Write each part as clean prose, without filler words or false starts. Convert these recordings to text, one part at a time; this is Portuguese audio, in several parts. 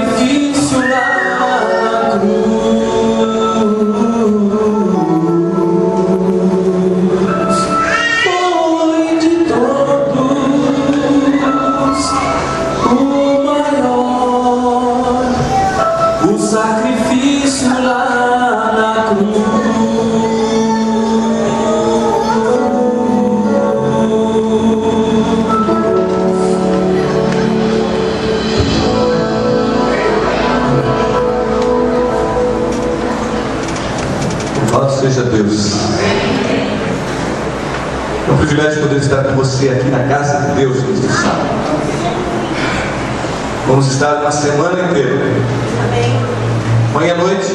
sacrifício lá na cruz foi de todos o maior, o sacrifício lá na cruz. Louvado seja Deus. É um privilégio poder estar com você aqui na casa de Deus neste sábado. Vamos estar uma semana inteira. Amanhã à noite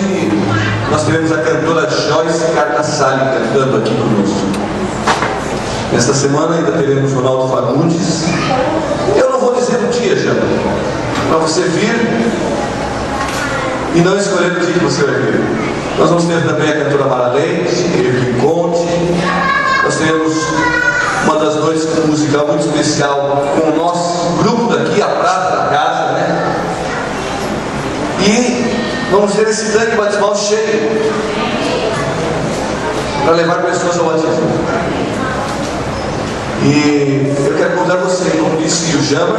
nós teremos a cantora Joyce Cartassali cantando aqui conosco. Nesta semana ainda teremos Ronaldo Fagundes. Eu não vou dizer o dia já, para você vir e não escolher o dia que você vai vir. Nós vamos ter também a cantora Mara Leite, Erwin Conte. Nós teremos uma das noites musical muito especial com o nosso grupo daqui, a Prata da Casa, né? E vamos ter esse tanque batismal cheio para levar pessoas ao batismo. E eu quero convidar você, como disse o Jama,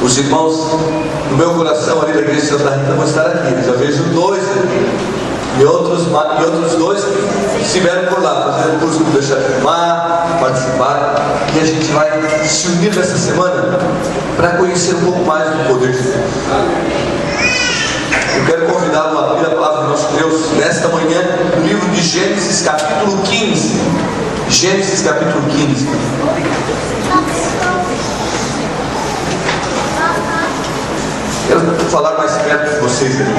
os irmãos do meu coração ali da Igreja de Santa Rita vão estar aqui. Eu já vejo dois aqui. E outros dois que estiveram por lá, fazendo curso do Deixar Filmar, participar. E a gente vai se unir nessa semana para conhecer um pouco mais do poder de Deus. Eu quero convidá-lo a abrir a palavra do nosso Deus nesta manhã, no livro de Gênesis, capítulo 15. Gênesis, capítulo 15. Quero falar mais perto de vocês aqui.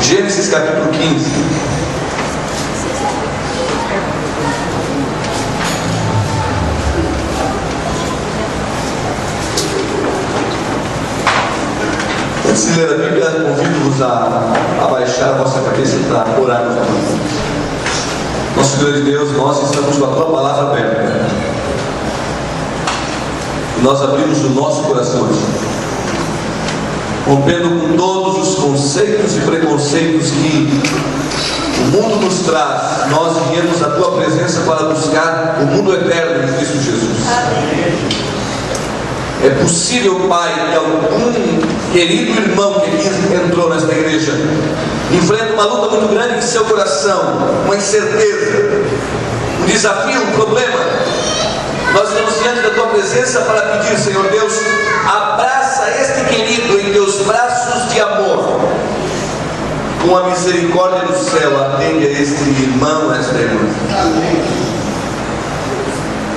Gênesis capítulo 15. Antes de ler a Bíblia, convido-vos a baixar a vossa cabeça para orarmos a Deus. Nosso Deus e Deus, nós estamos com a Tua palavra aberta. E nós abrimos o nosso coração hoje, rompendo com todos os conceitos e preconceitos que o mundo nos traz. Nós viemos à Tua presença para buscar o mundo eterno em Cristo Jesus. É possível, Pai, que algum querido irmão que aqui entrou nesta igreja enfrenta uma luta muito grande em seu coração, uma incerteza, um desafio, um problema. Nós estamos diante da Tua presença para pedir, Senhor Deus, abraça este querido em Teus braços de amor. Com a misericórdia do céu, atende a este irmão, a esta irmã.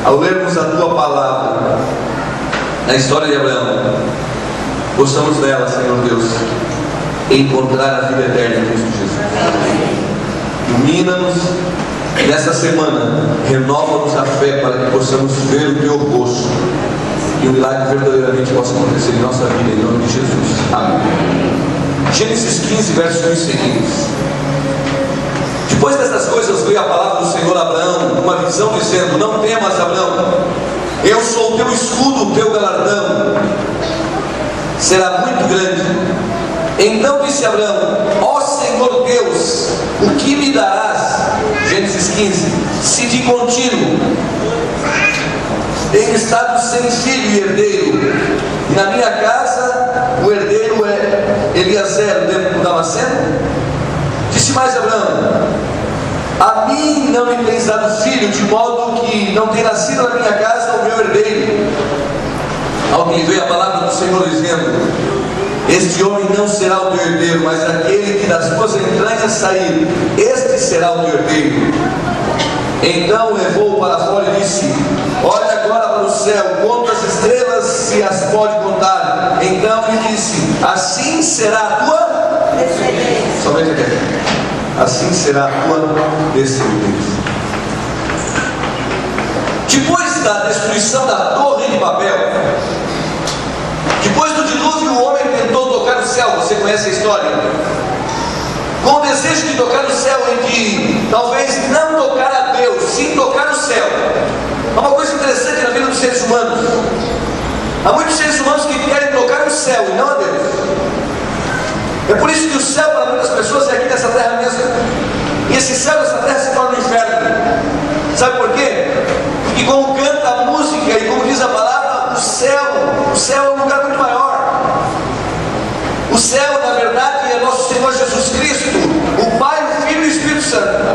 Ao lermos a Tua palavra, na história de Abraão, possamos nela, Senhor Deus, encontrar a vida eterna em Cristo Jesus. Ilumina-nos nesta semana, renova-nos a fé para que possamos ver o Teu rosto e o milagre verdadeiramente possa acontecer em nossa vida, em nome de Jesus. Amém. Gênesis 15, versos 1 seguintes. Depois dessas coisas veio a palavra do Senhor a Abraão, uma visão dizendo: não temas, Abraão, eu sou o teu escudo, o teu galardão será muito grande. Então disse Abraão: ó Senhor Deus, o que me darás? Gênesis 15, se de contínuo tenho estado sem filho e herdeiro, e na minha casa o herdeiro é Eliezer, o Damasceno. Disse mais Abraão: a mim não me tens dado filho, de modo que não tem nascido na minha casa o meu herdeiro. Ao que lhe veio a palavra do Senhor dizendo: este homem não será o teu herdeiro, mas aquele que das tuas entranhas sair, este será o teu herdeiro. Então levou-o para fora e disse: olha agora para o céu, conta as estrelas, se as pode contar. Então lhe disse: assim será a tua descendência. Somente aqui. Assim será a tua descendência. Depois da destruição da Torre de Babel, depois do dilúvio, o homem tentou tocar o céu. Você conhece a história? Com o desejo de tocar no céu, em que talvez não tocar a Deus, sim tocar o céu. É uma coisa interessante na vida dos seres humanos. Há muitos seres humanos que querem tocar o céu e não a Deus. Sabe por quê? Porque como canta a música e como diz a palavra, o céu é um lugar muito maior. O céu, na verdade, é nosso Senhor Jesus Cristo, o Pai, o Filho e o Espírito Santo.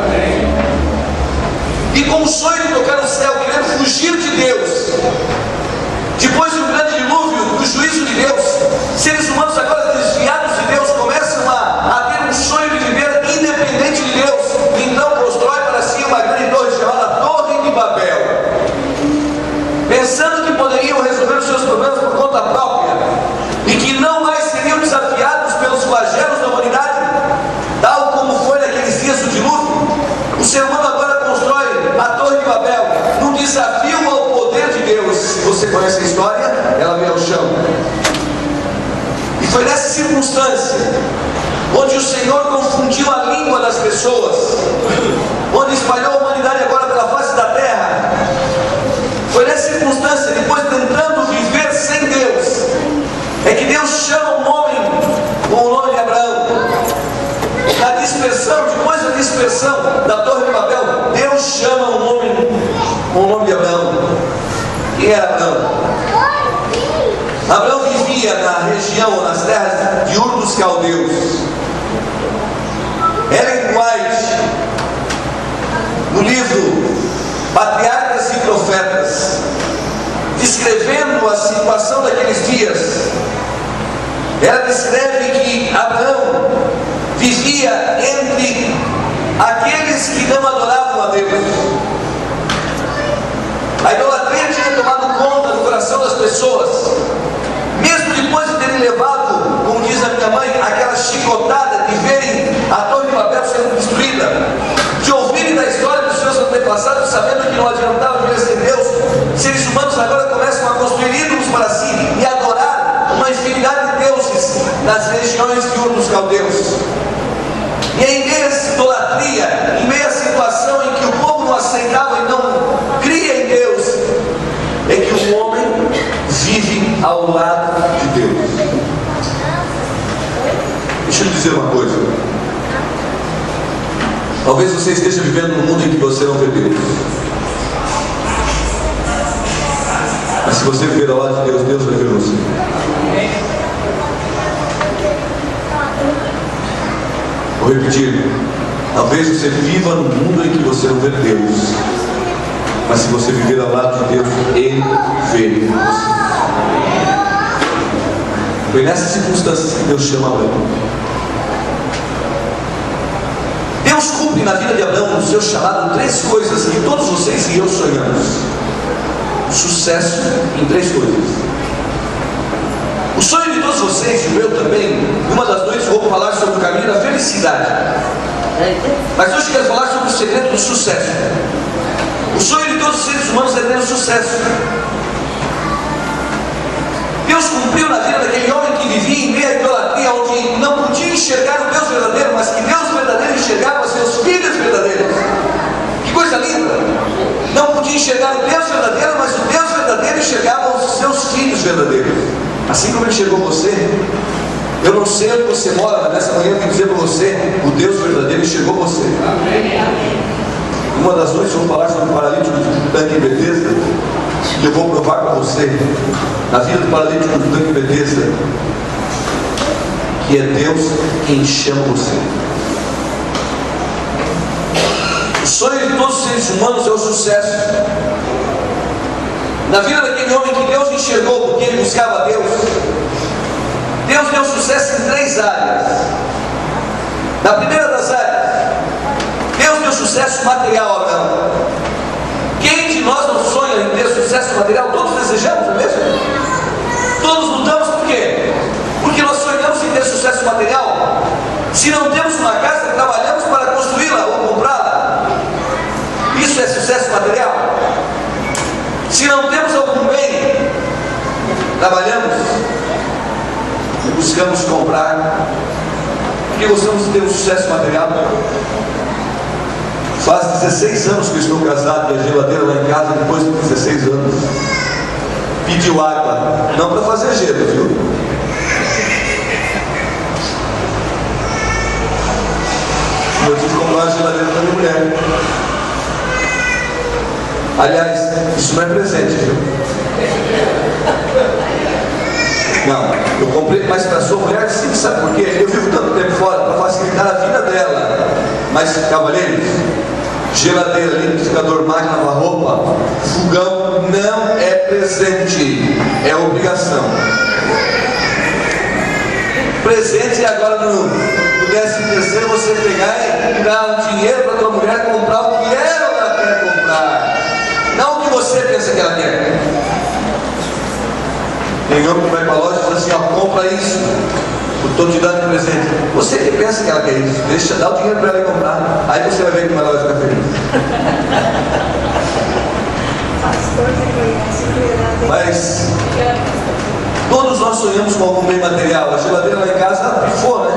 E com o sonho de tocar no céu, querendo fugir de Deus, depois de um grande dilúvio, do juízo de Deus, seres humanos agora desviados de Deus começam a ter um sonho de viver independente de Deus. Então constrói para si uma grande torre chamada Torre de Babel, pensando que poderiam resolver os seus problemas por conta própria e que não mais seriam desafiados pelos flagelos da humanidade, tal como foi naqueles dias do dilúvio. O ser humano agora constrói a Torre de Babel num desafio ao poder de Deus. Você conhece a história? Ela veio ao chão. E foi nessa circunstância onde o Senhor confundiu a língua das pessoas, onde espalhou a humanidade agora pela face da terra. Foi nessa circunstância, depois tentando viver sem Deus, é que Deus chama um homem com o nome de Abraão. Na dispersão, depois da dispersão da Torre de Babel, Deus chama um homem com o nome de Abraão. Quem era Abraão? Abraão vivia na região, nas terras de Ur dos Caldeus. Ellen White, no livro Patriarcas e Profetas, descrevendo a situação daqueles dias, ela descreve que Abraão vivia entre aqueles que não adoravam a Deus. A idolatria tinha tomado conta do coração das pessoas, mesmo depois de terem levado, como diz a minha mãe, aquela chicotada de verem a Torre de Babel sendo destruída, de ouvirem da história dos seus antepassados, sabendo que não adiantava viver sem Deus. Seres humanos agora começam a construir ídolos para si e adorar uma infinidade de deuses nas regiões de Ur dos Caldeus. E em meio a essa idolatria, em meio à situação em que o povo não aceitava e não cria em Deus, é que o homem vive ao lado de Deus. Deixa eu lhe dizer uma coisa. Talvez você esteja vivendo num mundo em que você não vê Deus. Mas se você viver ao lado de Deus, Deus vai ver você. Vou repetir. Talvez você viva num mundo em que você não vê Deus. Mas se você viver ao lado de Deus, Ele vê você. Foi nessas circunstâncias que Deus chama Abraão. Deus cumpre na vida de Abraão, no seu chamado, 3 coisas que todos vocês e eu sonhamos. Sucesso em 3 coisas. O sonho de todos vocês, o meu também, numa das noites vou falar sobre o caminho da felicidade. Mas hoje quero falar sobre o segredo do sucesso. O sonho de todos os seres humanos é ter um sucesso. Deus cumpriu na vida daquele homem que vivia em meio à idolatria, onde não podia enxergar o Deus verdadeiro, mas que Deus verdadeiro enxergava seus filhos verdadeiros. Que coisa linda! Não podia enxergar o Deus verdadeiro, mas o Deus verdadeiro enxergava os seus filhos verdadeiros. Assim como Ele enxergou você. Eu não sei onde você mora, mas nessa manhã eu tenho que dizer para você: o Deus verdadeiro enxergou você. Uma das noites eu vou falar sobre o paralítico do tanque em Betesda, e eu vou provar para você, na vida do paralítico do tanque em Betesda, que é Deus quem chama você. O sonho de todos os seres humanos é o sucesso. Na vida daquele homem que Deus enxergou porque ele buscava Deus, Deus deu sucesso em 3 áreas. Na primeira das áreas, Deus deu sucesso material a Abraão. Quem de nós não sonha em ter sucesso material? Todos desejamos, não é mesmo? Todos lutamos por quê? Porque nós sonhamos em ter sucesso material. Se não temos uma casa, trabalhamos para construí-la ou comprá-la. Isso é sucesso material. Se não temos algum bem, trabalhamos e buscamos comprar, porque gostamos de ter um sucesso material. Faz 16 anos que eu estou casado e a geladeira lá em casa, depois de 16 anos, pediu água, não para fazer gelo, viu? Eu tive que comprar uma geladeira para minha mulher. Aliás, isso não é presente, viu? Não, eu comprei, mas para sua mulher sim, sabe por quê? Eu vivo tanto tempo fora para facilitar a vida dela. Mas, cavalheiros, geladeira, liquidificador, máquina de lavar roupa, fogão não é presente, é obrigação. Presente é agora no 13º você pegar e dar um dinheiro para tua mulher comprar o que ela quer comprar, não o que você pensa que ela quer. Tem homem que vai para a loja e diz assim: ó, compra isso, eu estou te dando de presente. Você que pensa que ela quer isso, deixa, dá o dinheiro para ela ir comprar. Aí você vai ver que ela vai ficar feliz. Mas todos nós sonhamos com algum bem material. A geladeira lá em casa pifou, né?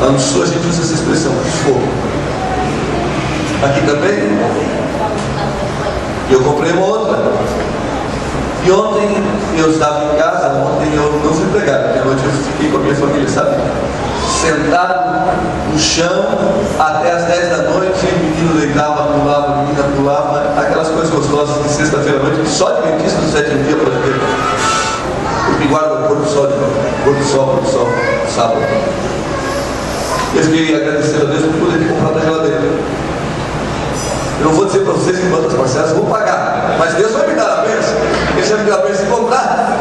Lá no sul a gente usa essa expressão, pifou. Aqui também. E eu comprei uma outra. E ontem eu estava em casa, ontem eu não fui pregar, porque à noite eu fiquei com a minha família, sabe? Sentado no chão até as 10 da noite, o menino deitava, pulava, a menina pulava, aquelas coisas gostosas de sexta-feira à noite, que só Adventista do 7º dia pode ter. Porque guarda o pôr do sol, sábado. Eu fiquei agradecendo a Deus por poder ter comprado a geladeira. Eu não vou dizer para vocês em quantas parcelas eu vou pagar, mas Deus vai me dar a bênção. Ele já me deu a bênção de comprar.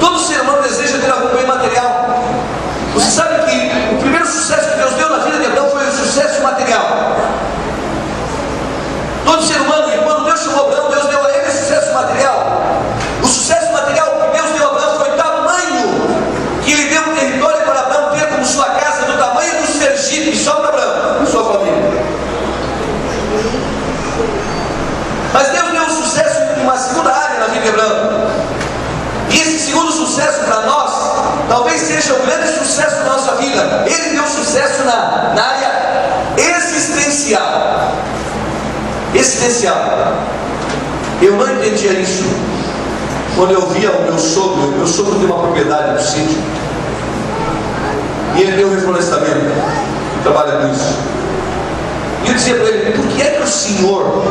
Todo ser humano deseja ter algum bem material. Você sabe que o primeiro sucesso que Deus deu na vida de Abraão foi o sucesso material. Todo ser humano, e quando Deus chamou Abraão, Deus deu a ele sucesso material. O sucesso material que Deus deu a Abraão foi tamanho que ele deu um território para Abraão ter como sua casa, do tamanho do Sergipe, só para Abraão e sua família. Mas Deus deu um sucesso em uma segunda área na vida de Abraão. E esse segundo sucesso para nós, talvez seja o grande sucesso da nossa vida. Ele deu sucesso na área existencial. Existencial. Eu não entendia isso quando eu via o meu sogro tem uma propriedade no sítio. E ele deu reflorestamento, e trabalha com isso. E eu dizia para ele: por que é que o senhor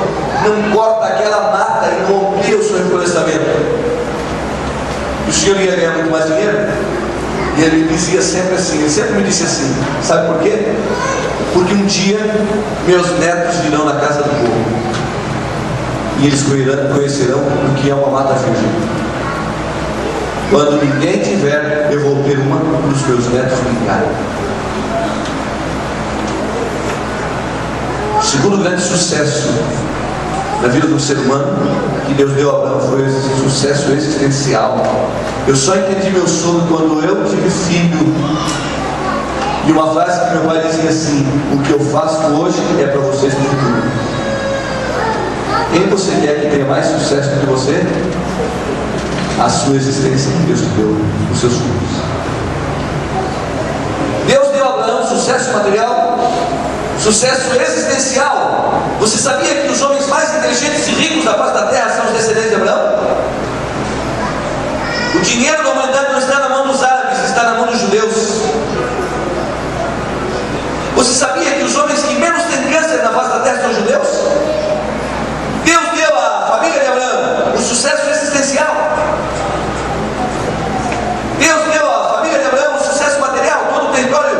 não corta aquela mata e não amplia o seu reflorestamento? E o senhor ia ganhar muito mais dinheiro? E ele dizia sempre assim, ele sempre me disse assim: sabe por quê? Porque um dia meus netos virão na casa do povo e eles conhecerão o que é uma mata virgem. Quando ninguém tiver, eu vou ter uma para os meus netos brincarem. O segundo grande sucesso na vida do ser humano que Deus deu a Abraão foi esse sucesso existencial. Eu só entendi meu sonho quando eu tive filho. E uma frase que meu pai dizia assim: o que eu faço hoje é para vocês no futuro. Quem você quer que tenha mais sucesso do que você? A sua existência que Deus te deu, os seus filhos. Deus deu a Abraão sucesso material, sucesso existencial. Você sabia que os homens mais inteligentes e ricos da face da terra são os descendentes de Abraão? O dinheiro da humanidade não está na mão dos árabes, está na mão dos judeus. Você sabia que os homens que menos têm câncer na face da terra são judeus? Deus deu à família de Abraão o sucesso existencial. Deus deu à família de Abraão o sucesso material, todo o território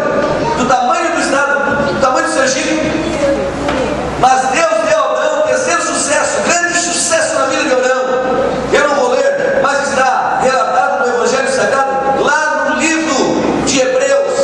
do tamanho do estado, do tamanho do Sergipe. Mas Deus deu a Abraão o terceiro sucesso, grande sucesso na vida de Abraão. Eu não vou ler, mas está relatado no Evangelho Sagrado, lá no livro de Hebreus.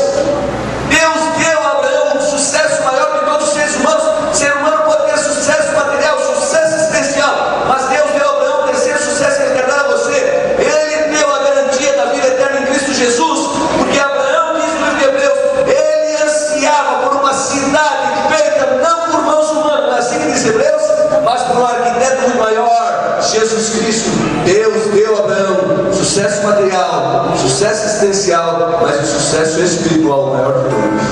Deus deu a Abraão um sucesso maior que todos os seres humanos. O ser humano pode ter sucesso material, sucesso existencial, mas Deus deu a Abraão o terceiro sucesso que ele quer dar a você. Ele deu a garantia da vida eterna em Cristo Jesus, porque Abraão, diz no livro de Hebreus, ele ansiava por uma cidade feita não por mãos humanas, não é assim que diz Hebreus, mas por um arquiteto muito maior, Jesus Cristo. Deus deu a Abraão sucesso material, sucesso existencial, mas o sucesso espiritual maior de todos.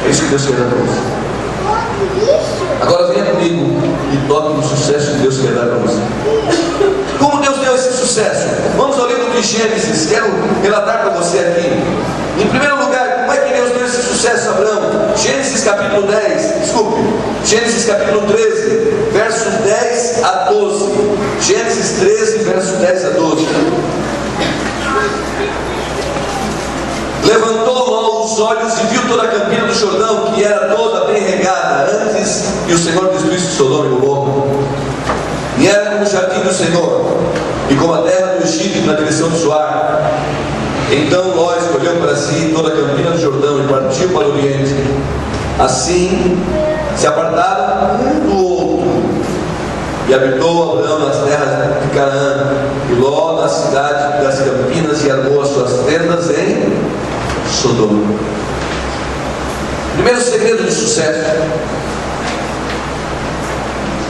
É isso que Deus quer dar para você. Agora venha comigo e toque no sucesso que Deus quer dar para você. Como Deus deu esse sucesso? Vamos ao livro de Gênesis. Quero relatar para você aqui. Em primeiro lugar, como é que Deus deu esse sucesso a Abraão? Gênesis capítulo 10, desculpe, Gênesis capítulo 13, versos 10 a 12. Gênesis 13, verso 10 a 12. Levantou Ló os olhos e viu toda a campina do Jordão, que era toda bem regada, antes que o Senhor destruísse Sodoma e Gomorra. E era como o jardim do Senhor, e como a terra do Egito na direção do Zoar. Então Ló escolheu para si toda a campina do Jordão e partiu para o Oriente. Assim se apartaram um do outro, e habitou Abraão nas terras de Canaã, e Ló na cidade das campinas, e armou as suas tendas em Sodoma. Primeiro segredo de sucesso: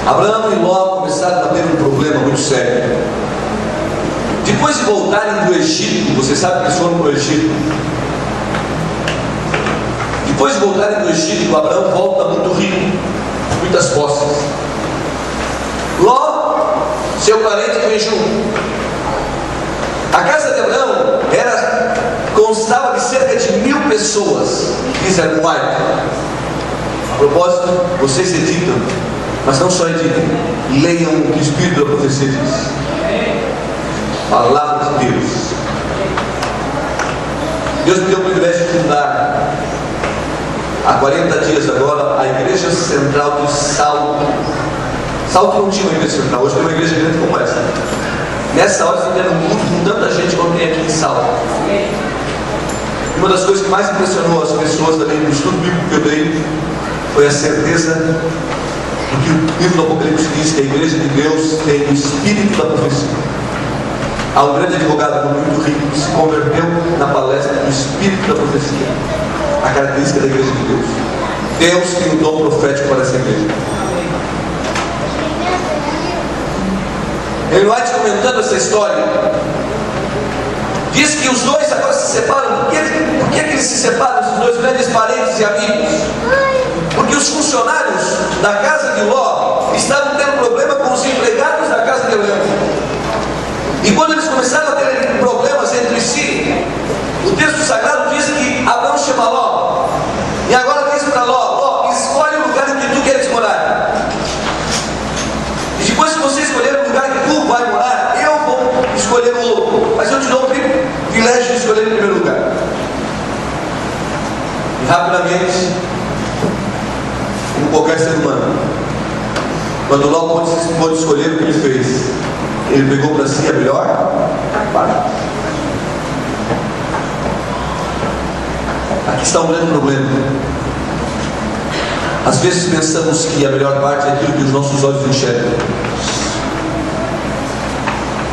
Abraão e Ló começaram a ter um problema muito sério. Depois de voltarem do Egito, você sabe que eles foram para o Egito. Depois de voltarem do Egito, Abraão volta muito rico, muitas posses. Ló, seu parente, vem junto. A casa de Abraão constava de cerca de 1000 pessoas, diz Ermuai. A propósito, vocês editam, mas não só editem, leiam o que o Espírito da profecia diz. Palavra de Deus. Deus me deu o privilégio de fundar, há 40 dias agora, a igreja central de Salto. Salto não tinha uma igreja central, hoje tem uma igreja grande como essa. Nessa hora você tem um culto com tanta gente como tem aqui em Salto. Uma das coisas que mais impressionou as pessoas ali no estudo bíblico que eu dei foi a certeza do que o livro do Apocalipse diz, que a igreja de Deus tem o espírito da profecia. Há um grande advogado muito rico que se converteu na palestra do espírito da profecia, a característica da igreja de Deus. Deus tem um dom profético para essa igreja. Ele vai te comentando essa história. Diz que os dois agora se separam. Por que eles se separam, esses dois grandes parentes e amigos? Porque os funcionários da casa de Ló estavam tendo problema com os empregados da casa de Abraão. E quando eles começaram a ter problemas entre si, o texto sagrado diz que Abraão chama Ló. E agora diz para Ló: escolhe o lugar em que tu queres morar. E depois que você escolher o lugar que tu vai morar, eu vou escolher o outro. Mas eu te dou o privilégio de escolher em primeiro lugar. E rapidamente, como qualquer ser humano, quando Ló pôde escolher, o que ele fez? Ele pegou para si a melhor parte. Aqui está um grande problema. Às vezes pensamos que a melhor parte é aquilo que os nossos olhos enxergam.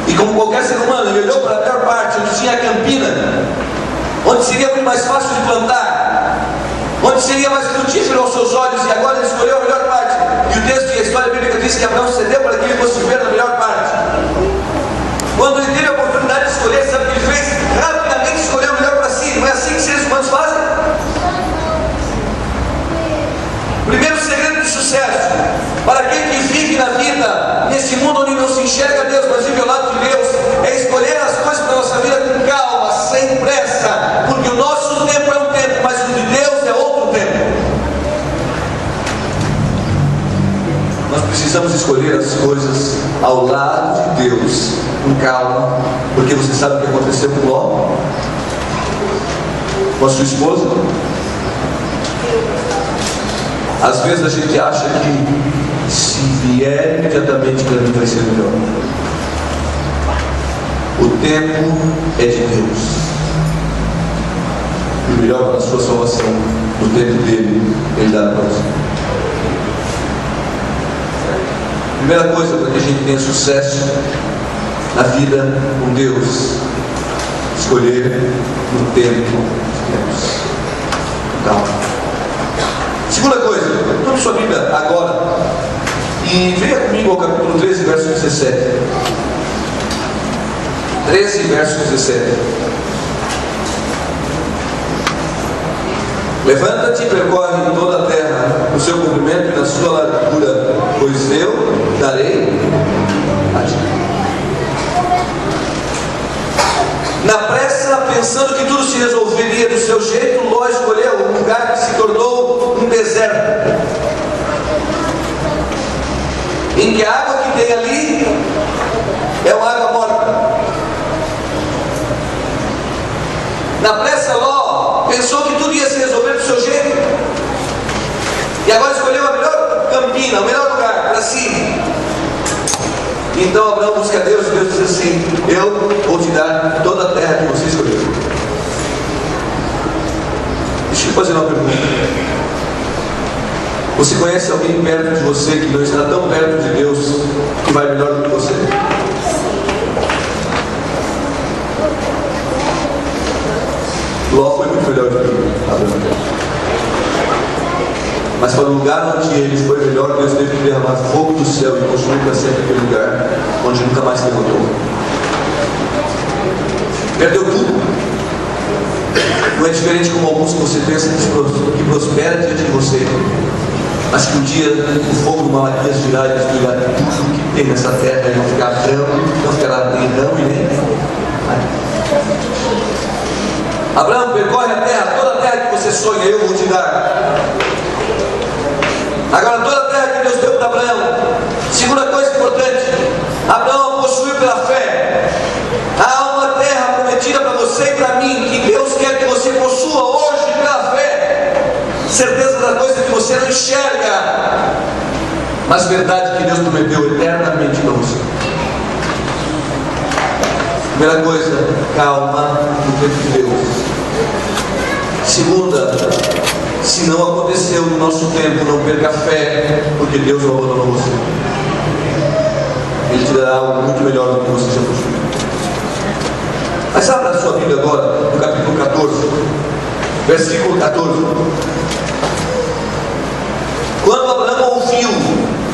E como qualquer ser humano, ele olhou para a melhor parte, onde tinha a campina, onde seria muito mais fácil de plantar, onde seria mais frutífero aos seus olhos, e agora ele escolheu a melhor parte. E o texto e a história bíblica diz que Abraão cedeu para que ele fosse viver na melhor parte. Quando ele teve a oportunidade de escolher, sabe o que ele fez? Rapidamente escolheu o melhor para si. Não é assim que seres humanos fazem? Primeiro segredo de sucesso para aquele que vive na vida nesse mundo onde não se enxerga Deus, mas vive ao lado de Deus, é escolher as coisas da nossa vida com calma, sem pressa, porque o nosso tempo é um tempo, mas o de Deus é outro tempo. Nós precisamos escolher as coisas ao lado de Deus com calma, porque você sabe o que aconteceu com Ló, com a sua esposa. Às vezes a gente acha que se vier imediatamente para mim vai ser melhor. O tempo é de Deus, e o melhor para a sua salvação, no tempo dele, ele dá para você. Primeira coisa para que a gente tenha sucesso na vida com Deus: escolher no tempo de Deus. Então, segunda coisa, tome sua Bíblia agora e venha comigo ao capítulo 13, verso 17. 13, verso 17. Levanta-te e percorre toda a terra no seu comprimento e na sua largura, pois eu darei a ti. Na pressa, pensando que tudo se resolveria do seu jeito, Ló escolheu um lugar que se tornou um deserto, em que a água que tem ali é uma água morta. Na pressa, Ló pensou que tudo ia se resolver do seu jeito, e agora escolheu a melhor campina, o melhor lugar para si. Então Abraão busca Deus, e Deus diz assim: eu vou te dar toda a terra que você escolheu. Deixa eu fazer uma pergunta. Você conhece alguém perto de você que não está tão perto de Deus, que vai melhor do que você? Ló foi muito melhor do que Abraão. Mas para o lugar onde ele foi melhor, Deus teve que derramar fogo do céu e construir para sempre aquele lugar onde nunca mais levantou. Perdeu tudo. Não é diferente como alguns que você pensa que prospera diante de você, mas que um dia o fogo do Malaquias virá e destruirá tudo que tem nessa terra e não ficará nem ramo e nem. Abraão, percorre a terra, toda a terra que você sonha, eu vou te dar. Agora, toda a terra que Deus deu para Abraão. Segunda coisa importante: Abraão possuiu pela fé. Há uma terra prometida para você e para mim, que Deus quer que você possua hoje pela fé. Certeza da coisa que você não enxerga, mas verdade que Deus prometeu eternamente para você. Primeira coisa, calma no tempo de Deus. Segunda, se não aconteceu no nosso tempo, não perca a fé, porque Deus não abandonou você. Ele te dará algo muito melhor do que você já possuiu. Mas abra a sua Bíblia agora, no capítulo 14, versículo 14. Quando Abraão ouviu,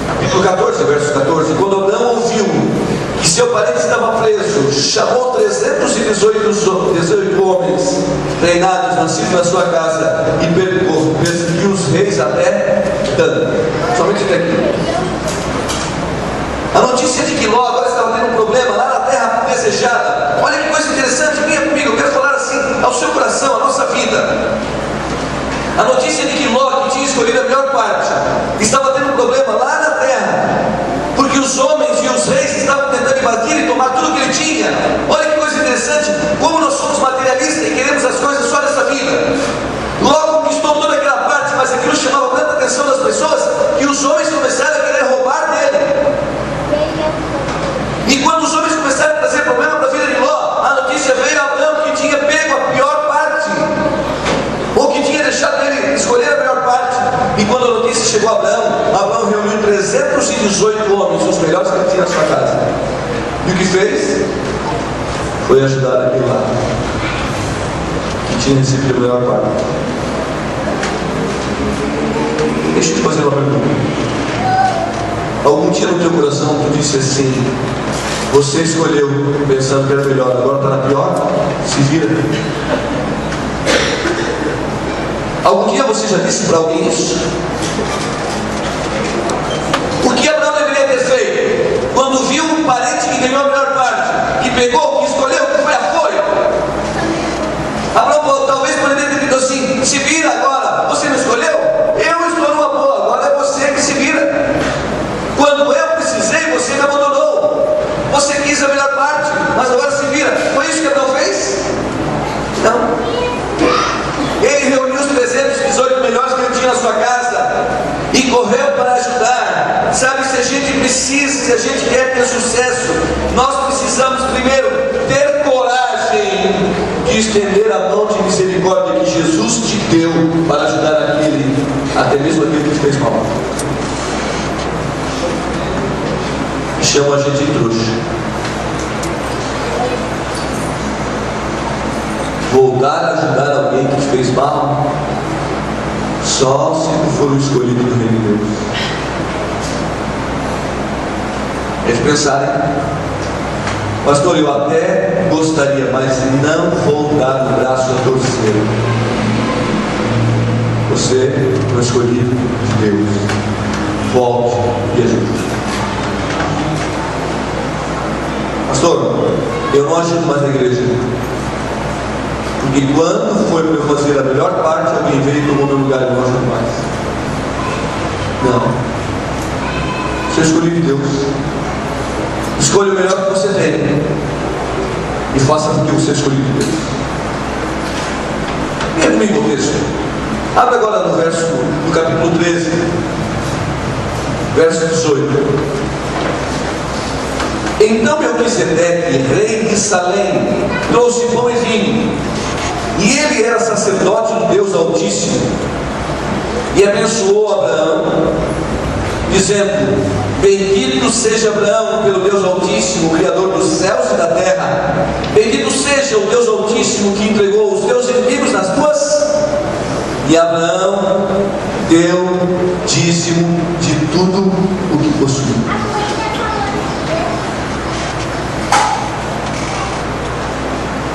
capítulo 14, verso 14, quando Abraão ouviu que seu parente estava preso, chamou 318 homens treinados, nascidos na sua casa, e perseguiu os reis até Dan. Somente até aqui. A notícia de que Ló agora estava tendo um problema lá na terra desejada. Olha que coisa interessante, venha comigo, eu quero falar assim ao seu coração, à nossa vida. A notícia de que Ló, que tinha escolhido a melhor parte, estava tendo um problema lá na terra, porque os homens e os reis estavam tentando invadir e tomar tudo que ele tinha. Olha que coisa interessante, como nós somos materialistas e queremos as coisas só dessa vida. Ló conquistou toda aquela parte, mas aquilo chamava tanta atenção das pessoas que os homens começaram a querer roubar dele. E quando os homens começaram a trazer problema para a vida de Ló, a notícia veio a Abraão que tinha pego a pior parte, ou que tinha deixado ele escolher a melhor parte. E quando a notícia chegou a Abraão reuniu 318 homens, os melhores que ele tinha na sua casa. E o que fez? Foi ajudar aquele lá, que tinha recebido a melhor parte. Deixa eu te fazer uma pergunta. Algum dia no teu coração tu disse assim: você escolheu pensando que era melhor, agora está na pior? Se vira. Algum dia você já disse para alguém isso? O que Abraão deveria ter feito? Quando viu um parente que ganhou a melhor parte, que pegou, que escolheu, que foi apoio, Abraão talvez poderia ter dito assim: se vira agora, você não escolheu? Eu estou numa boa, agora é você que se vira. Quando eu precisei, você me abandonou. Você quis a melhor parte, mas agora se vira. Foi isso que Abraão fez? Não. Ele reuniu os 318 melhores que ele tinha na sua casa e correu para ajudar. Sabe, se a gente precisa, se a gente quer ter sucesso, nós precisamos primeiro ter coragem de estender a mão de misericórdia que Jesus te deu para ajudar aquele, até mesmo aquele que te fez mal. Chama a gente de trouxa. Voltar a ajudar alguém que te fez mal só se tu for o escolhido do reino de Deus. É de pensar, hein? Pastor, eu até gostaria, mas não vou dar o braço a torcer. Você é o escolhido de Deus. Volte e ajude. Pastor, eu não ajudo mais na igreja. Porque quando foi para eu fazer a melhor parte, alguém veio e tomou meu lugar e não ajuda mais. Não. Você escolheu de Deus. Escolha o melhor que você tem e faça porque você escolheu de Deus. Venha comigo o texto. Abre agora no verso do capítulo 13, verso 18. Então Melquisedeque, rei de Salém, trouxe pão e vinho, e ele era sacerdote do Deus Altíssimo, e abençoou Abraão, dizendo: bendito seja Abraão pelo Deus Altíssimo, Criador dos céus e da terra. Bendito seja o Deus Altíssimo que entregou os teus inimigos nas tuas. E Abraão deu dízimo de tudo o que possuía.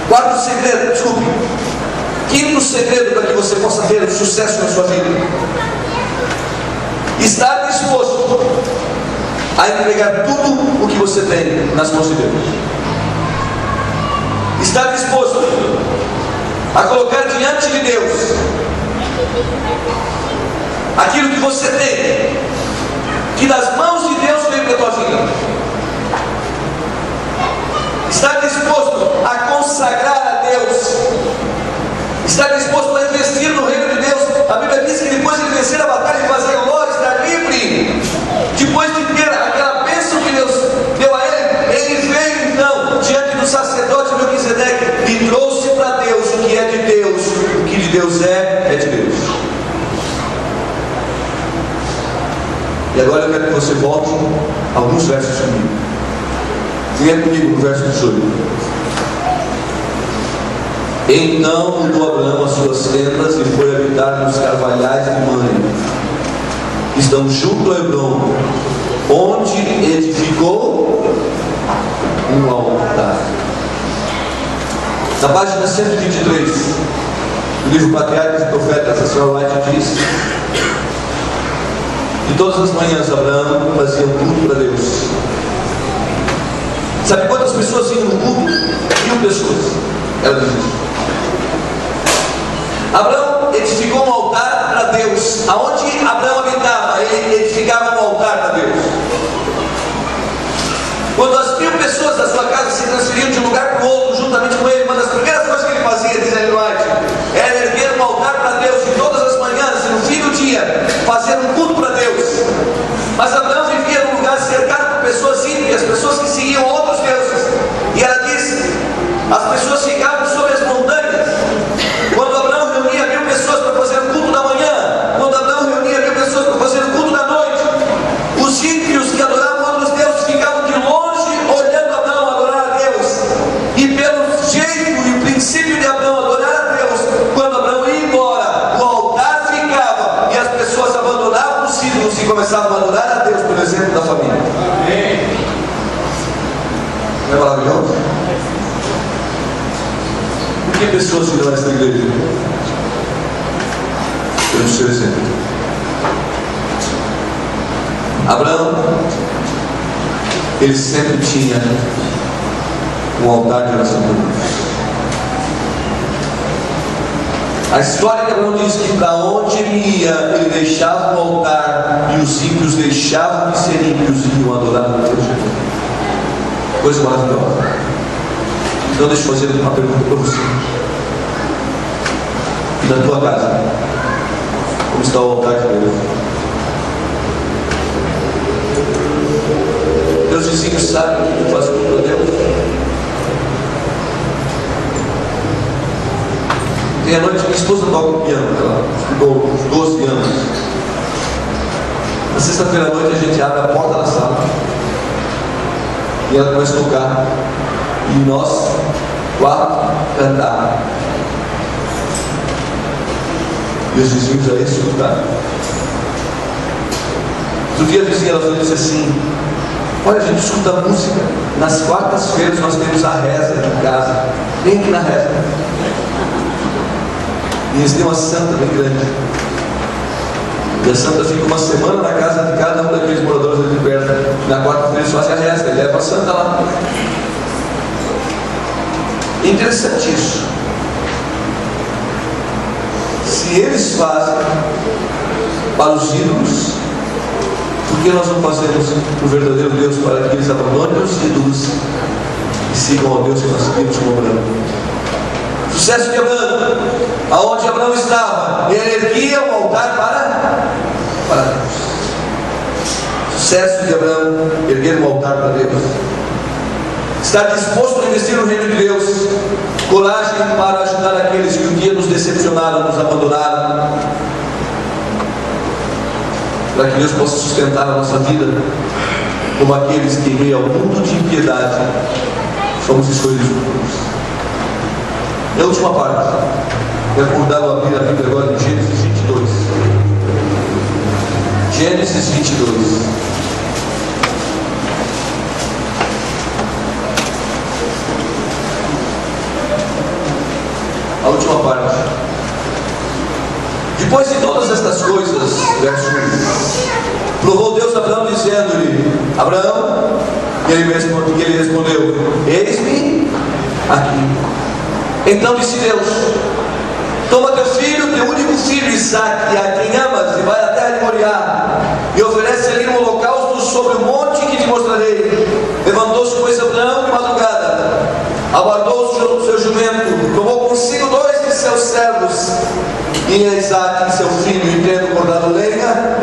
Quarto segredo, desculpe. Quinto segredo para que você possa ter sucesso na sua vida: estar disposto a entregar tudo o que você tem nas mãos de Deus. Estar disposto a colocar diante de Deus aquilo que você tem, que das mãos de Deus veio para a tua vida. Estar disposto a consagrar a Deus. Estar disposto a investir no reino de Deus. A Bíblia diz que depois de vencer a batalha e fazer glória, estar livre. Depois de ter aquela bênção que Deus deu a ele, ele veio então diante do sacerdote Melquisedeque e trouxe para Deus o que é de Deus. O que de Deus é de Deus. E agora eu quero que você volte alguns versos comigo. Venha comigo no verso 18. Então mudou Abraão as suas tendas e foi habitar nos carvalhais de Mamre, que estão junto a Hebrom, onde edificou um altar. Na página 123 do livro Patriarcas e Profetas, a senhora White diz: e todas as manhãs Abraão fazia um culto para Deus. Sabe quantas pessoas iam no culto? 1000 pessoas. Ela diz isso. Abraão edificou um altar para Deus. Aonde Abraão habitava, ele edificava um altar para Deus. Quando as 1000 pessoas da sua casa se transferiam de um lugar para o outro, juntamente com ele, uma das primeiras coisas que ele fazia, diz Ellen White, era erguer um altar para Deus, e todas as manhãs, e no fim do dia, fazer um culto para Deus. Mas Abraão vivia num lugar cercado por pessoas ímpias, pessoas que seguiam outros deuses. E ela diz: as pessoas ficavam sobre as montanhas. Quando Abraão reunia 1000 pessoas para fazer o culto da manhã, quando Abraão reunia 1000 pessoas para fazer o culto da noite, os ímpios que adoravam outros deuses ficavam de longe olhando Abraão adorar a Deus. E pelo jeito e o princípio de Abraão adorar a Deus, quando Abraão ia embora, o altar ficava e as pessoas abandonavam os ídolos e começavam a adorar a Deus pelo exemplo da família. Não é maravilhoso? Por que pessoas virão a esta igreja? Pelo seu exemplo. Abraão, ele sempre tinha um altar de oração por Deus. A história de Abraão diz que para onde ele ia, ele deixava o altar e os ímpios deixavam de ser ímpios e iam adorar a Deus. Coisa maravilhosa. Então deixa eu fazer uma pergunta para você. E na tua casa, como está o altar de Deus? Teus vizinhos sabem que tu faz tudo para Deus? Tem a noite que minha esposa toca piano, ela estudou uns 12 anos. Na sexta-feira à noite a gente abre a porta da sala e ela começa a tocar. E nós, 4, cantar. E os vizinhos aí escutaram. Outro dia a vizinha ela disse assim: olha, a gente escuta música. Nas quartas-feiras nós temos a reza em casa. Vem aqui na reza. E eles têm uma santa bem grande. E a santa fica uma semana na casa de cada um daqueles moradores ali de perto. Na quarta-feira eles fazem a reza, e leva a santa lá. É interessante isso. se eles fazem para os ídolos, por que nós não fazemos o verdadeiro Deus para que eles abandonem os ídolos e sigam ao Deus que nós seguimos como Abraão? Sucesso de Abraão, aonde Abraão estava, ele erguia um altar para Deus. Sucesso de Abraão, erguer um altar para Deus. Estar disposto a investir no reino de Deus. Coragem para ajudar aqueles que um dia nos decepcionaram, nos abandonaram, para que Deus possa sustentar a nossa vida, como aqueles que, em meio ao mundo de impiedade, somos escolhidos por Deus. E a última parte, quero convidá-lo a abrir a Bíblia agora em Gênesis 22. Gênesis 22. A última parte. Depois de todas estas coisas, verso 1, provou Deus a Abraão, dizendo-lhe: Abraão, e ele respondeu: eis-me aqui. Então disse Deus: toma teu filho, teu único filho Isaque, a quem amas, e vai à terra de Moriá, e oferece ali um holocausto sobre o monte que te mostrarei. Levantou-se, pois, Abraão de madrugada, aguardou o seu jumento, tomou consigo 2 de seus servos, e Isaque, seu filho, e tendo cortado lenha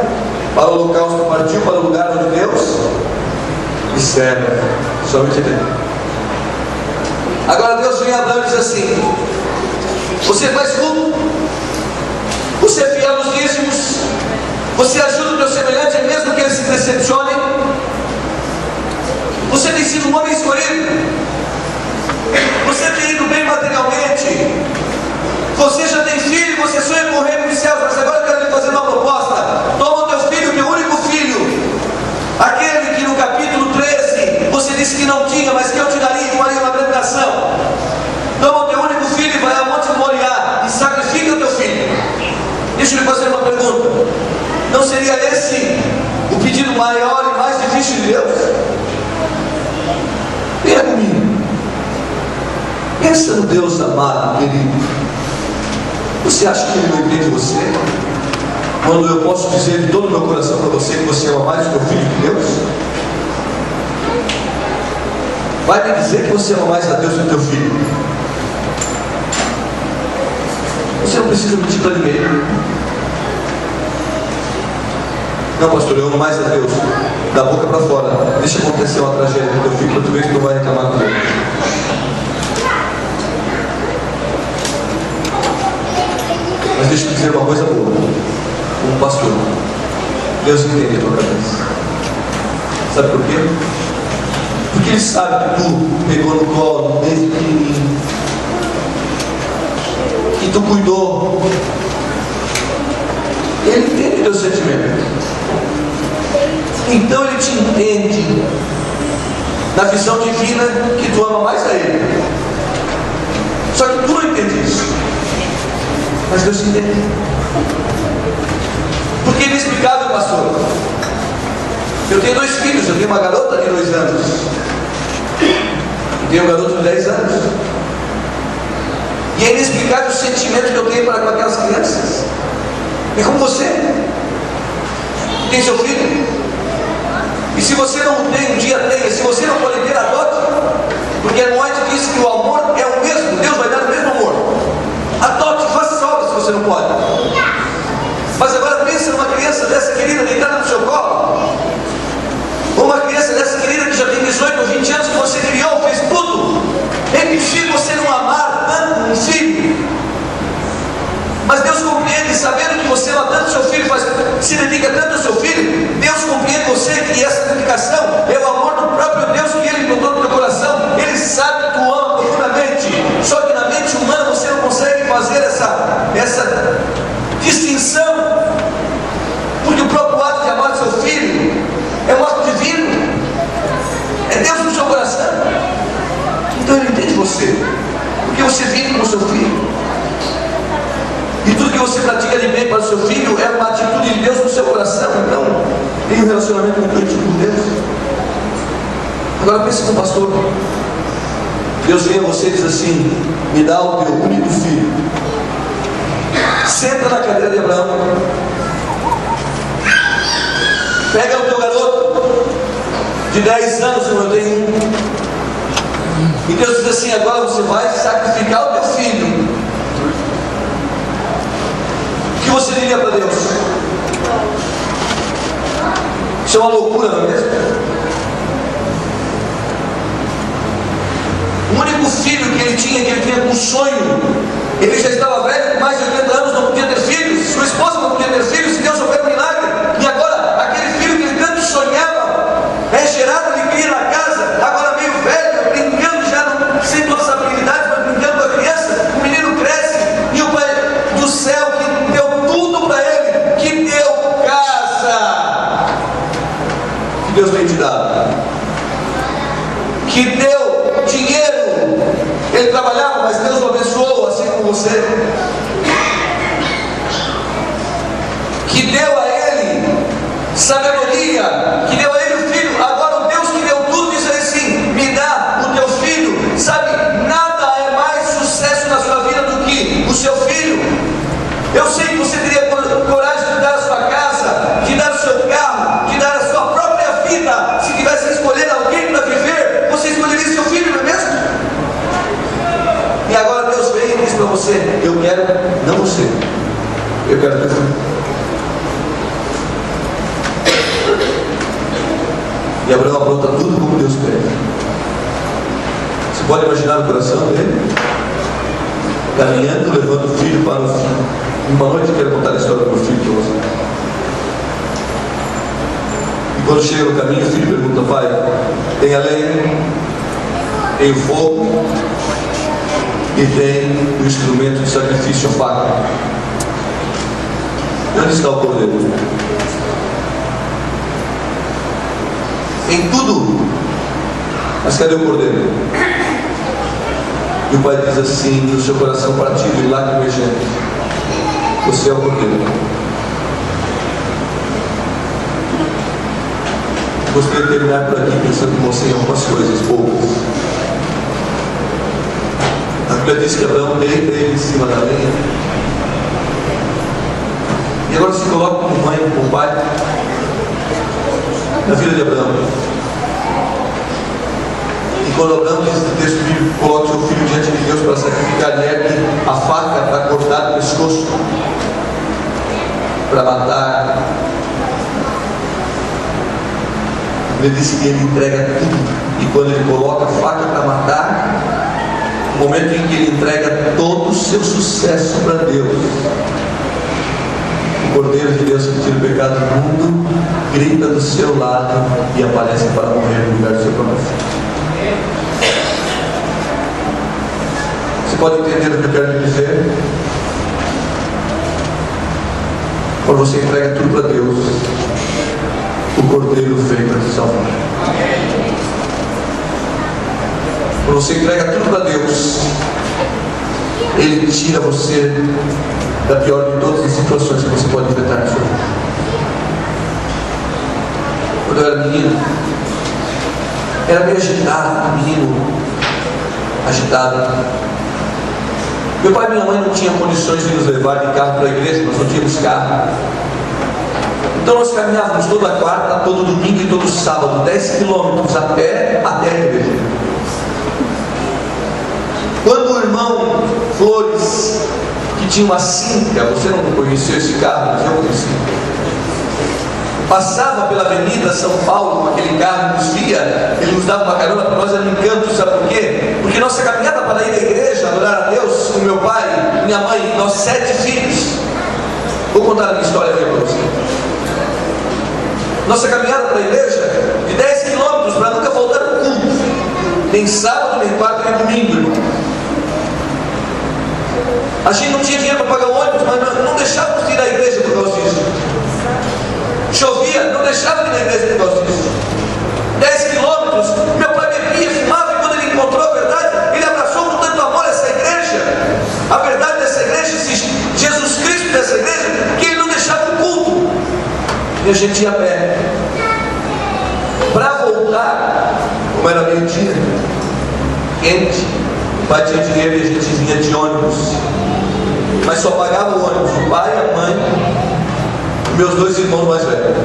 para o holocausto, partiu para o lugar onde Deus espera. Só me entender. Agora Deus vem a Abraão e diz assim: você faz tudo, você é fiel nos dízimos, você ajuda o teu semelhante, mesmo que ele se decepcione, você tem sido um homem escolhido, você tem ido bem materialmente, você já tem filho, você sonha com o reino dos céus, mas agora eu quero lhe fazer uma proposta. Toma o teu filho, teu único filho, aquele que no capítulo 13 você disse que não tinha, mas que eu te daria e faria uma grande nação. Toma o teu único filho e vai ao monte de Moriá e sacrifica o teu filho. Deixa eu lhe fazer uma pergunta: não seria esse o pedido maior e mais difícil de Deus? Venha comigo. Pensa no Deus amado, querido. Você acha que Ele não entende você? Quando eu posso dizer de todo o meu coração para você que você ama mais o teu filho que Deus? Vai me dizer que você ama mais a Deus que o teu filho? Você não precisa mentir para ninguém. Não, pastor, eu amo mais a Deus. Da boca para fora. Deixa acontecer uma tragédia com o teu filho para tu ver que tu não vai reclamar com ele. Mas deixa eu te dizer uma coisa boa. Como pastor, Deus entende a tua cabeça. Sabe por quê? Porque Ele sabe que tu pegou no colo desde pequenininho, que tu cuidou. Ele entende o teu sentimento. Então Ele te entende na visão divina que tu ama mais a Ele. Só que tu não entende isso, mas Deus entende. Porque é inexplicável, pastor. Eu tenho 2 filhos, eu tenho uma garota de 2 anos, eu tenho um garoto de 10 anos, e é inexplicável o sentimento que eu tenho para com aquelas crianças. É como você tem seu filho, e se você não tem, um dia tenha. Se você não pode ter, adote. Porque a Moed disse que o amor é o mesmo, Deus vai dar o mesmo amor. Adote, faça obras se você não pode. Mas agora pensa numa criança dessa querida deitada no seu colo, ou uma criança dessa querida que já tem 18 ou 20 anos, que você criou, fez tudo. É impossível você não amar tanto um filho. Mas Deus compreende, sabendo que você ama tanto seu filho, se dedica tanto ao seu filho. Deus compreende você que essa dedicação é o amor do próprio Deus que Ele botou no teu coração. Ele sabe que tu ama profundamente. Só que na mente humana você não consegue fazer essa distinção, porque o próprio ato de amar seu filho é um ato divino, é Deus no seu coração. Então Ele entende você, porque você vive com o seu filho, e tudo que você pratica de bem para o seu filho é uma atitude de Deus no seu coração. Então tem um relacionamento muito íntimo com Deus. Agora pense com o pastor. Deus vem a você e diz assim: me dá o teu único filho. Senta na cadeira de Abraão. Pega o teu garoto de 10 anos, como eu tenho um. E Deus diz assim: agora você vai sacrificar o teu filho. O que você diria para Deus? Isso é uma loucura, não é mesmo? O único filho que ele tinha com um sonho. Ele já estava velho, com mais de 80 anos, não podia ter filhos. Sua esposa não podia ter filhos. Deus opera um milagre. E agora, aquele filho que ele tanto sonhava, é gerado alegria na casa, agora meio velho, brincando já, sem todas as habilidades, mas brincando com a criança. O menino cresce e o Pai do céu, que deu tudo para ele, que deu casa, que Deus tem te dado, que deu dinheiro. Ele trabalhava, mas Deus o abençoou, assim como você, que deu a ele sabedoria, que deu a ele o filho. Agora o Deus que deu tudo diz assim: me dá o teu filho. Sabe, nada é mais sucesso na sua vida do que o seu filho. Eu sei que você teria coragem de dar a sua casa, de dar o seu carro, de dar a sua própria vida. Se tivesse que escolher alguém para viver, você escolheria seu filho, não é mesmo? E agora Deus vem e diz para você: eu quero, não você, eu quero teu filho. E Abraão apronta tudo como Deus pede. Você pode imaginar o coração dele? Caminhando, levando o filho para o fim. Uma noite eu quero contar a história do meu filho para você. E quando chega no caminho, o filho pergunta: pai, tem a lenha, tem o fogo e tem o instrumento de sacrifício, a faca. Onde está o cordeiro? Em tudo, mas cadê o cordeiro? E o pai diz assim, no seu coração partido e lágrima emergente: você é o cordeiro. Gostaria de terminar por aqui pensando com você em algumas coisas poucas. A Bíblia diz que Abraão deita ele em cima da lenha. E agora se coloca como mãe, como pai, na vida de Abraão. E quando Abraão diz no texto bíblico: coloque seu filho diante de Deus para sacrificar, ele ergue a faca para cortar o pescoço, para matar. Ele diz que ele entrega tudo. E quando ele coloca a faca para matar, no momento em que ele entrega todo o seu sucesso para Deus, o Cordeiro de Deus que tira o pecado do mundo grita do seu lado e aparece para morrer no lugar do seu próprio filho. Você pode entender o que eu quero lhe dizer? Quando você entrega tudo para Deus, o Cordeiro vem para te salvar. Quando você entrega tudo para Deus, Ele tira você da pior de todas as situações que você pode enfrentar na sua vida. Quando eu era menino, era meio agitado, menino agitado. Meu pai e minha mãe não tinham condições de nos levar de carro para a igreja, nós não tínhamos carro. Então nós caminhávamos toda quarta, todo domingo e todo sábado, 10 quilômetros a pé até a igreja. Quando o irmão Flores, que tinha uma Cinca, você não conheceu esse carro, mas eu conheci, passava pela Avenida São Paulo com aquele carro, nos via, ele nos dava uma carona, para nós era um encanto. Sabe por quê? Porque nossa caminhada para ir à igreja, adorar a Deus, com meu pai, minha mãe, nós 7 filhos. Vou contar a minha história aqui para você. Nossa caminhada para a igreja, de 10 quilômetros, para nunca voltar para o culto, nem sábado, nem quarta, nem domingo, irmão. A gente não tinha dinheiro para pagar o ônibus, mas não deixávamos de ir à igreja por causa disso. Chovia, não deixava de ir na igreja por causa disso. 10 quilômetros, meu pai bebia, fumava, e quando ele encontrou a verdade, ele abraçou com tanto amor essa igreja, a verdade dessa igreja, esse Jesus Cristo dessa igreja, que ele não deixava o culto. E a gente ia a pé. Para voltar, como era meio-dia, quente, o pai tinha dinheiro e a gente vinha de ônibus. mas só pagava o ônibus o pai, a mãe e meus 2 irmãos mais velhos.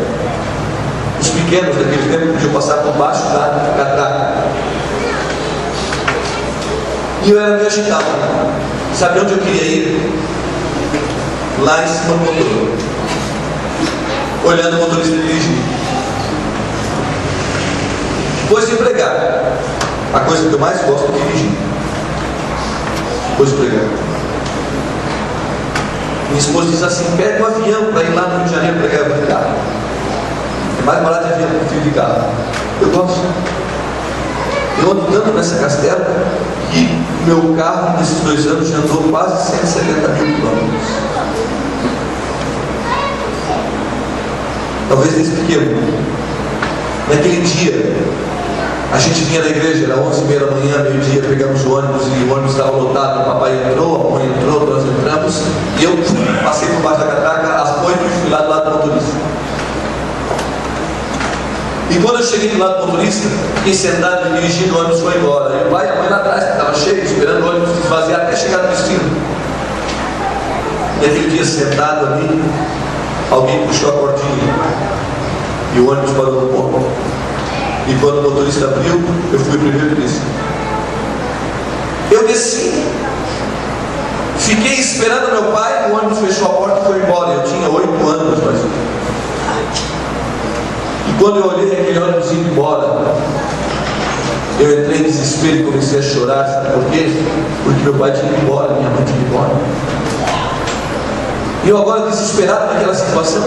Os pequenos daquele tempo podiam passar por baixo da catraca. E eu era meio agitado. Sabe onde eu queria ir? Lá em cima do motor, olhando o motorista dirigir. Depois de pregar, a coisa que eu mais gosto é dirigir. Depois de pregar, minha esposa diz assim: pede um avião para ir lá no Rio de Janeiro pregar. Eu falei: tá, é mais barato de avião que eu fio de carro. Eu gosto. Eu ando tanto nessa Castelo que meu carro nesses 2 anos já andou quase 170 mil quilômetros. Talvez nesse pequeno. Naquele dia, a gente vinha da igreja, era 11h30 da manhã, meio-dia, pegamos o ônibus e o ônibus estava lotado. O papai entrou, a mãe entrou, nós entramos e eu passei por baixo da catraca, as pontes e fui lá do lado do motorista. E quando eu cheguei do lado do motorista, fiquei sentado e dirigindo, o ônibus foi embora. E o pai e a mãe lá atrás, que estava cheio, esperando o ônibus esvaziar até chegar no destino. E aquele dia, sentado ali, alguém puxou a cordinha e o ônibus parou no ponto. E quando o motorista abriu, eu fui o primeiro que desci. Eu desci, fiquei esperando meu pai, o ônibus fechou a porta e foi embora. Eu tinha 8 anos mais ou menos. E quando eu olhei aquele ônibus indo embora, eu entrei em desespero e comecei a chorar. Sabe por quê? Porque meu pai tinha ido embora, minha mãe tinha ido embora. E eu agora desesperado naquela situação,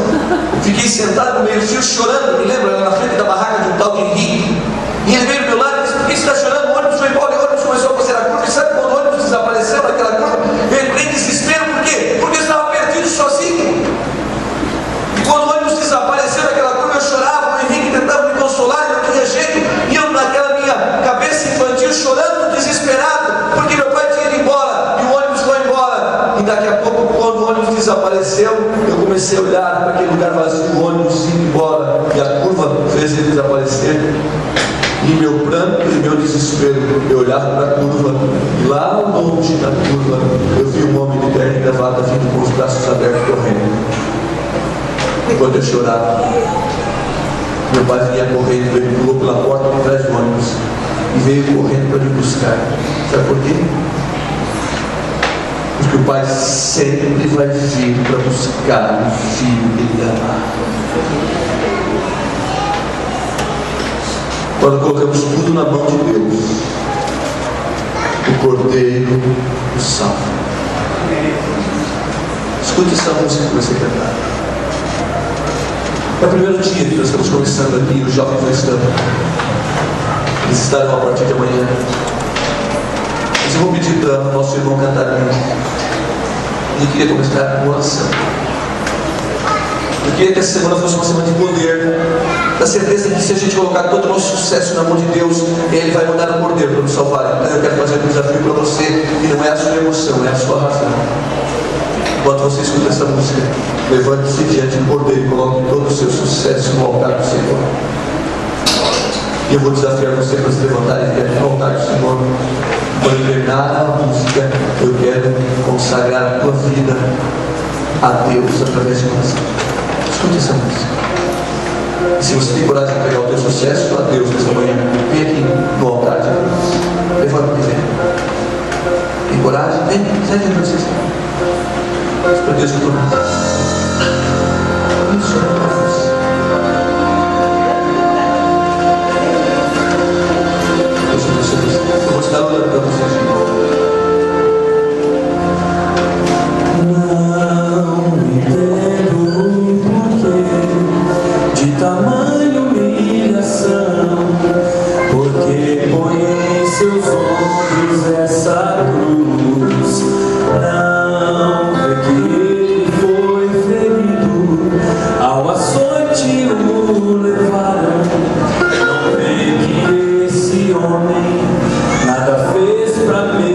fiquei sentado no meio-fio chorando. Me lembro, era na frente da barraca de um tal de Henrique. E ele veio do meu lado e disse: por que você está chorando? O ônibus foi embora. E o ônibus começou a fazer a curva. E sabe quando o ônibus desapareceu naquela curva? Eu entrei em desespero. Por quê? Porque eu estava perdido sozinho. E quando o ônibus desapareceu naquela curva, eu chorava. O Henrique tentava me consolar e não tinha jeito. E eu naquela minha cabeça infantil chorando, desesperado, porque meu pai tinha ido embora e o ônibus foi embora. E daqui a pouco, quando o ônibus desapareceu, eu comecei a olhar para aquele lugar vazio, o ônibus indo embora, e a curva fez ele desaparecer. E meu pranto e meu desespero, eu olhava para a curva, e lá longe da curva, eu vi um homem de terno e gravata vindo com os braços abertos correndo. Enquanto eu chorava, meu pai vinha correndo, ele pulou pela porta por trás do ônibus e veio correndo para me buscar. Sabe por quê? Porque o pai sempre vai vir para buscar o filho que ele ama. Quando colocamos tudo na mão de Deus, o Cordeiro nos salva. Escute essa música que você cantar. É o primeiro dia que nós estamos começando aqui, os jovens já estão. Eles estarão a partir de amanhã. Mas eu vou pedir para o nosso irmão cantar comigo. Eu queria começar com uma oração. Eu queria que essa semana fosse uma semana de poder, da certeza de que se a gente colocar todo o nosso sucesso na mão de Deus, Ele vai mandar o Cordeiro para nos salvar. Então eu quero fazer um desafio para você, e não é a sua emoção, é a sua razão. Enquanto você escuta essa música, levante-se diante do Cordeiro e coloque todo o seu sucesso no altar do Senhor. E eu vou desafiar você para se levantar diante do altar do Senhor. Quando terminar a música, eu quero consagrar a tua vida a Deus através de oração. Escute essa música. E se você tem coragem de pegar o teu sucesso a Deus nessa manhã, vem aqui no altar de Deus. Levanta-te, vem. Tem coragem? Vem, sai de vocês. Mas para Deus eu estou. Isso é para você. Eu vou te dar uma olhada para vocês de novo. Não entendo o porquê de tamanha humilhação, porque põe em seus ombros essa cruz. Não vê que ele foi ferido, ao açoite o levaram. Não vê que esse homem nada fez pra mim.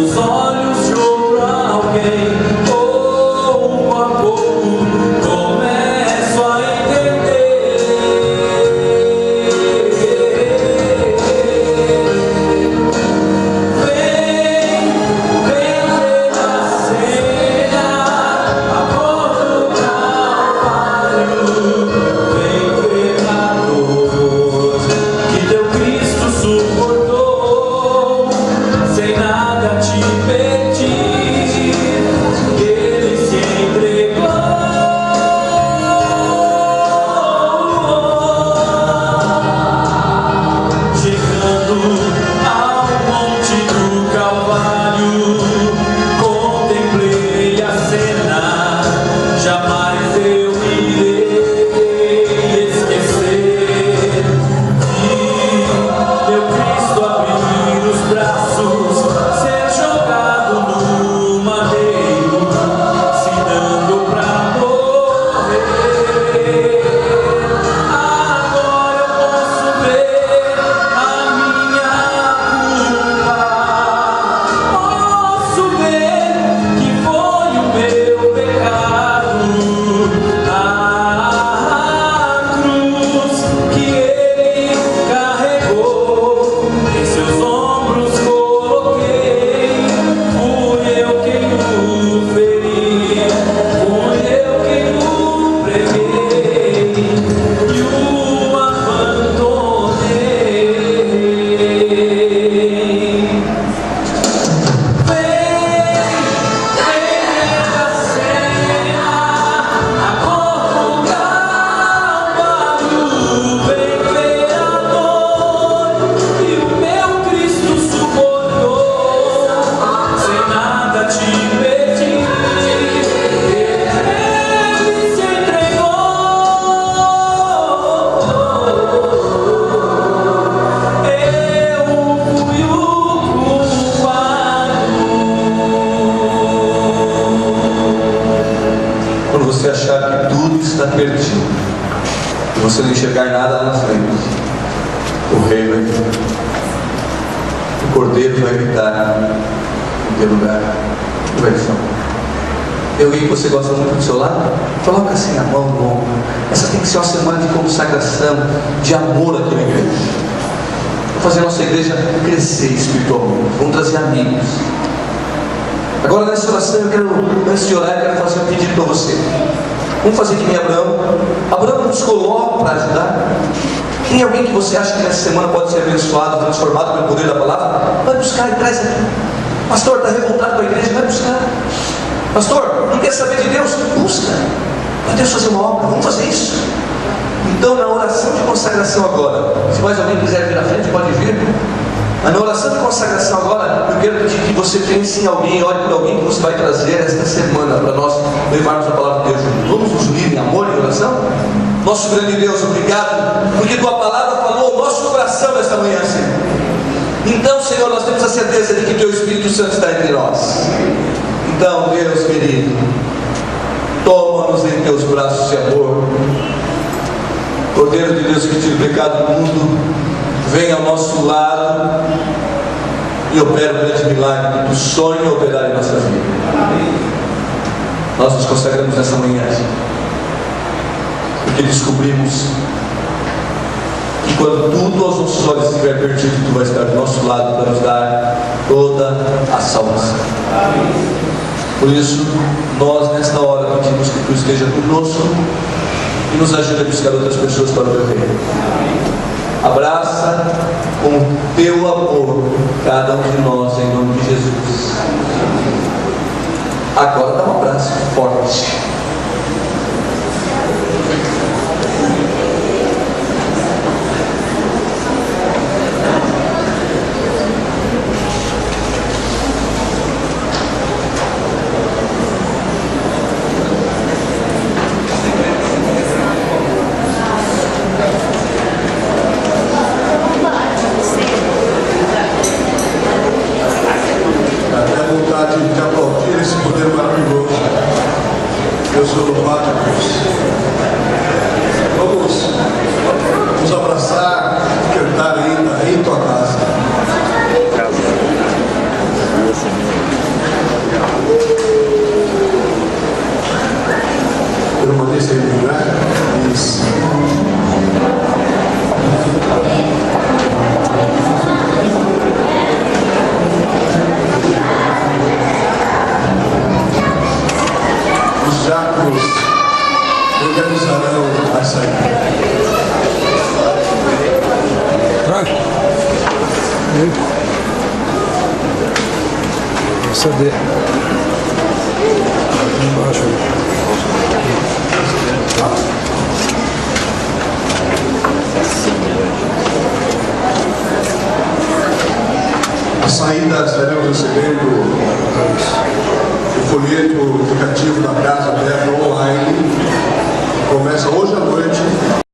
nos olhos de outro alguém, pouco a pouco começo a entender. Vem ver a cena, a porta do Calvário. Vem ver a dor que teu Cristo suportou, sem nada te pedir, ele se entregou. Chegando ao monte do Calvário, contemplei a cena, jamais eu irei esquecer. Vi meu Cristo abrir os braços, ser jogado no madeiro, se dando pra morrer. Agora eu posso ver a minha culpa, posso ver que foi o meu pecado, a cruz que ele carregou, em seus ombros coloquei. Fui eu quem o feri, fui eu quem o preguei e o abandonei. Vem ver a cena, a cor do Calvário. Vem ver a dor que o meu Cristo suportou, sem nada te pedir, ele se entregou. Eu fui o culpado. Quando você achar que tudo está perdido e você não enxergar nada lá na frente, o rei vai vir, o cordeiro vai gritar no teu lugar. Conversão. Tem alguém que você gosta muito do seu lado? Coloca assim a mão no ombro. Essa tem que ser uma semana de consagração, de amor àquela igreja. Vamos fazer a nossa igreja crescer espiritualmente. Vamos trazer amigos. Agora nessa oração eu quero, antes de orar, eu quero fazer um pedido para você. Vamos fazer que nem Abraão. Abraão nos coloca para ajudar. Tem alguém que você acha que nessa semana pode ser abençoado, transformado pelo poder da palavra? Vai buscar e traz aqui. Pastor, está revoltado com a igreja? Vai buscar. Pastor, não quer saber de Deus? Busca. Para Deus fazer uma obra, vamos fazer isso. Então na oração de consagração agora, se mais alguém quiser vir à frente, pode vir. Mas na oração de consagração agora, eu quero pedir que você pense em alguém, olhe para alguém que você vai trazer esta semana para nós levarmos a palavra de Deus juntos. Vamos nos unir em amor e oração? Nosso grande Deus, obrigado, porque tua palavra falou o nosso coração nesta manhã, Senhor. Então, Senhor, nós temos a certeza de que teu Espírito Santo está entre nós. Então, Deus querido, toma-nos em teus braços de amor. Cordeiro de Deus que tira o pecado do mundo, vem ao nosso lado e opera o grande milagre que tu sonha operar em nossa vida. Nós nos consagramos nessa manhã, porque descobrimos que quando tudo aos nossos olhos estiver perdido, tu vais estar do nosso lado para nos dar toda a salvação. Por isso, nós nesta hora pedimos que tu esteja conosco e nos ajude a buscar outras pessoas para o teu reino. Abraça com teu amor cada um de nós em nome de Jesus. Agora dá um abraço forte. Deus é louvado, Deus. Vamos nos abraçar, cantar ainda em tua casa. diáconos organizarão a saída. CD. Embaixo. A saída estaremos recebendo o folheto indicativo da Casa Aberta online. Começa hoje à noite.